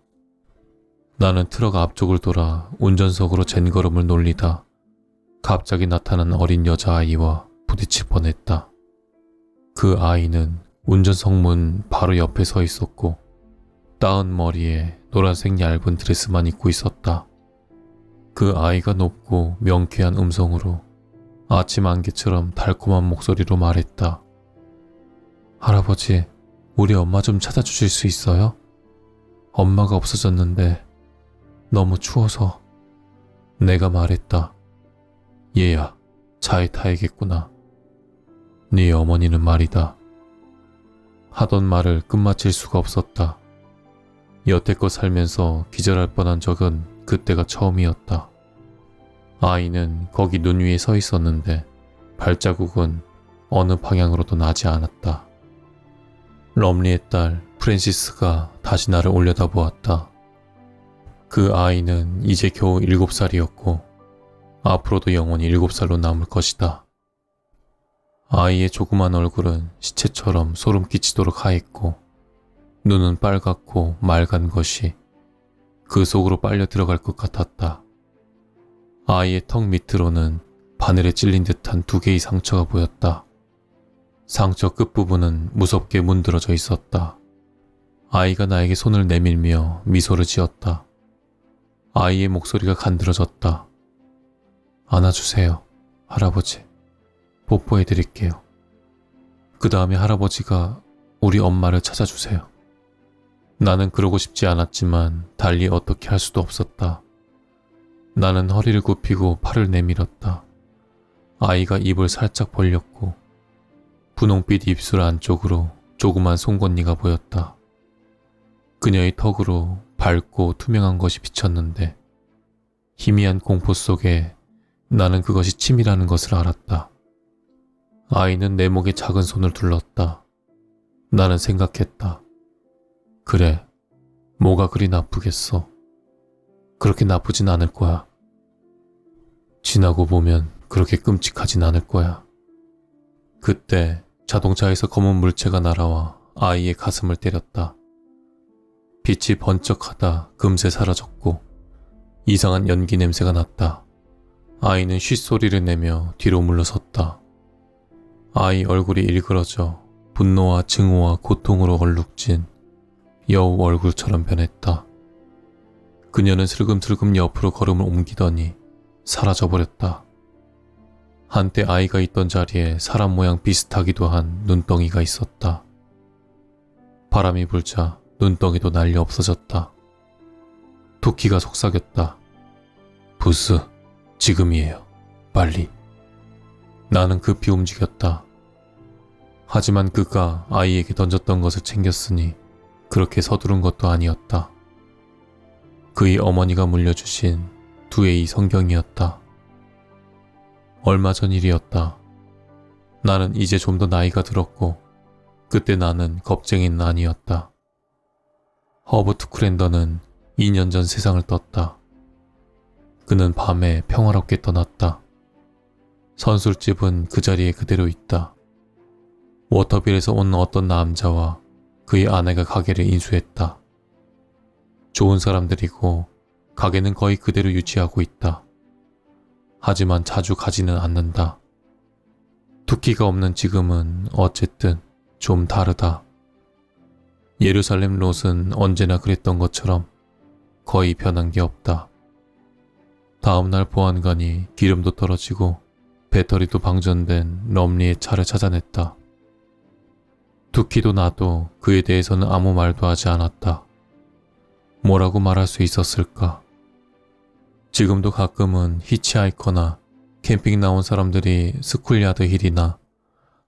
A: 나는 트럭 앞쪽을 돌아 운전석으로 젠걸음을 놀리다 갑자기 나타난 어린 여자아이와 부딪힐 뻔했다. 그 아이는 운전석 문 바로 옆에 서 있었고 따은 머리에 노란색 얇은 드레스만 입고 있었다. 그 아이가 높고 명쾌한 음성으로 아침 안개처럼 달콤한 목소리로 말했다. 할아버지, 우리 엄마 좀 찾아주실 수 있어요? 엄마가 없어졌는데 너무 추워서. 내가 말했다. 얘야, 차에 타야겠구나. 네 어머니는 말이다. 하던 말을 끝마칠 수가 없었다. 여태껏 살면서 기절할 뻔한 적은 그때가 처음이었다. 아이는 거기 눈 위에 서 있었는데 발자국은 어느 방향으로도 나지 않았다. 럼리의 딸 프랜시스가 다시 나를 올려다보았다. 그 아이는 이제 겨우 7살이었고 앞으로도 영원히 7살로 남을 것이다. 아이의 조그만 얼굴은 시체처럼 소름 끼치도록 하였고 눈은 빨갛고 맑은 것이 그 속으로 빨려 들어갈 것 같았다. 아이의 턱 밑으로는 바늘에 찔린 듯한 2개의 상처가 보였다. 상처 끝부분은 무섭게 문드러져 있었다. 아이가 나에게 손을 내밀며 미소를 지었다. 아이의 목소리가 간드러졌다. 안아주세요, 할아버지. 뽀뽀해드릴게요. 그 다음에 할아버지가 우리 엄마를 찾아주세요. 나는 그러고 싶지 않았지만 달리 어떻게 할 수도 없었다. 나는 허리를 굽히고 팔을 내밀었다. 아이가 입을 살짝 벌렸고 분홍빛 입술 안쪽으로 조그만 송곳니가 보였다. 그녀의 턱으로 밝고 투명한 것이 비쳤는데 희미한 공포 속에 나는 그것이 침이라는 것을 알았다. 아이는 내 목에 작은 손을 둘렀다. 나는 생각했다. 그래, 뭐가 그리 나쁘겠어. 그렇게 나쁘진 않을 거야. 지나고 보면 그렇게 끔찍하진 않을 거야. 그때 자동차에서 검은 물체가 날아와 아이의 가슴을 때렸다. 빛이 번쩍하다 금세 사라졌고 이상한 연기 냄새가 났다. 아이는 쉿소리를 내며 뒤로 물러섰다. 아이 얼굴이 일그러져 분노와 증오와 고통으로 얼룩진 여우 얼굴처럼 변했다. 그녀는 슬금슬금 옆으로 걸음을 옮기더니 사라져버렸다. 한때 아이가 있던 자리에 사람 모양 비슷하기도 한 눈덩이가 있었다. 바람이 불자 눈덩이도 날려 없어졌다. 토끼가 속삭였다. 부스, 지금이에요. 빨리. 나는 급히 움직였다. 하지만 그가 아이에게 던졌던 것을 챙겼으니 그렇게 서두른 것도 아니었다. 그의 어머니가 물려주신 두 A의 성경이었다. 얼마 전 일이었다. 나는 이제 좀 더 나이가 들었고 그때 나는 겁쟁이는 아니었다. 허버트 쿠랜더는 2년 전 세상을 떴다. 그는 밤에 평화롭게 떠났다. 선술집은 그 자리에 그대로 있다. 워터빌에서 온 어떤 남자와 그의 아내가 가게를 인수했다. 좋은 사람들이고 가게는 거의 그대로 유지하고 있다. 하지만 자주 가지는 않는다. 토끼가 없는 지금은 어쨌든 좀 다르다. 예루살렘 롯은 언제나 그랬던 것처럼 거의 변한 게 없다. 다음날 보안관이 기름도 떨어지고 배터리도 방전된 럼리의 차를 찾아냈다. 토끼도 나도 그에 대해서는 아무 말도 하지 않았다. 뭐라고 말할 수 있었을까? 지금도 가끔은 히치하이커나 캠핑 나온 사람들이 스쿨야드 힐이나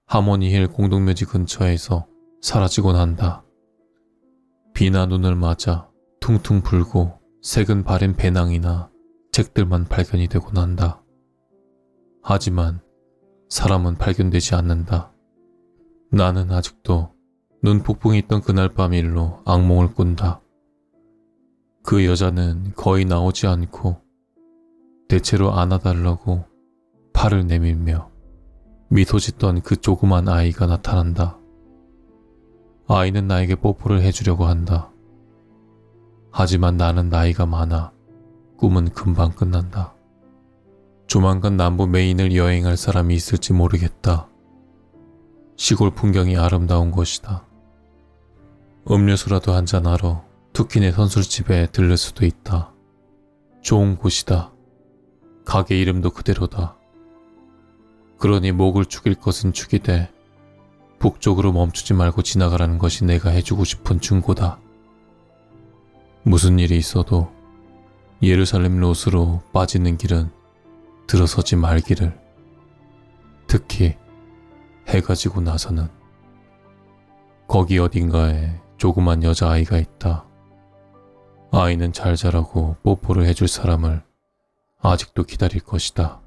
A: 하모니 힐 공동묘지 근처에서 사라지곤 한다. 비나 눈을 맞아 퉁퉁 불고 색은 바랜 배낭이나 책들만 발견이 되곤 한다. 하지만 사람은 발견되지 않는다. 나는 아직도 눈폭풍이 있던 그날 밤 일로 악몽을 꾼다. 그 여자는 거의 나오지 않고 대체로 안아달라고 팔을 내밀며 미소 짓던 그 조그만 아이가 나타난다. 아이는 나에게 뽀뽀를 해주려고 한다. 하지만 나는 나이가 많아 꿈은 금방 끝난다. 조만간 남부 메인을 여행할 사람이 있을지 모르겠다. 시골 풍경이 아름다운 곳이다. 음료수라도 한잔하러 투킨의 선술집에 들를 수도 있다. 좋은 곳이다. 가게 이름도 그대로다. 그러니 목을 축일 것은 축이되 북쪽으로 멈추지 말고 지나가라는 것이 내가 해주고 싶은 충고다. 무슨 일이 있어도 예루살렘 롯으로 빠지는 길은 들어서지 말기를. 특히 해가 지고 나서는. 거기 어딘가에 조그만 여자아이가 있다. 아이는 잘 자라고 뽀뽀를 해줄 사람을 아직도 기다릴 것이다.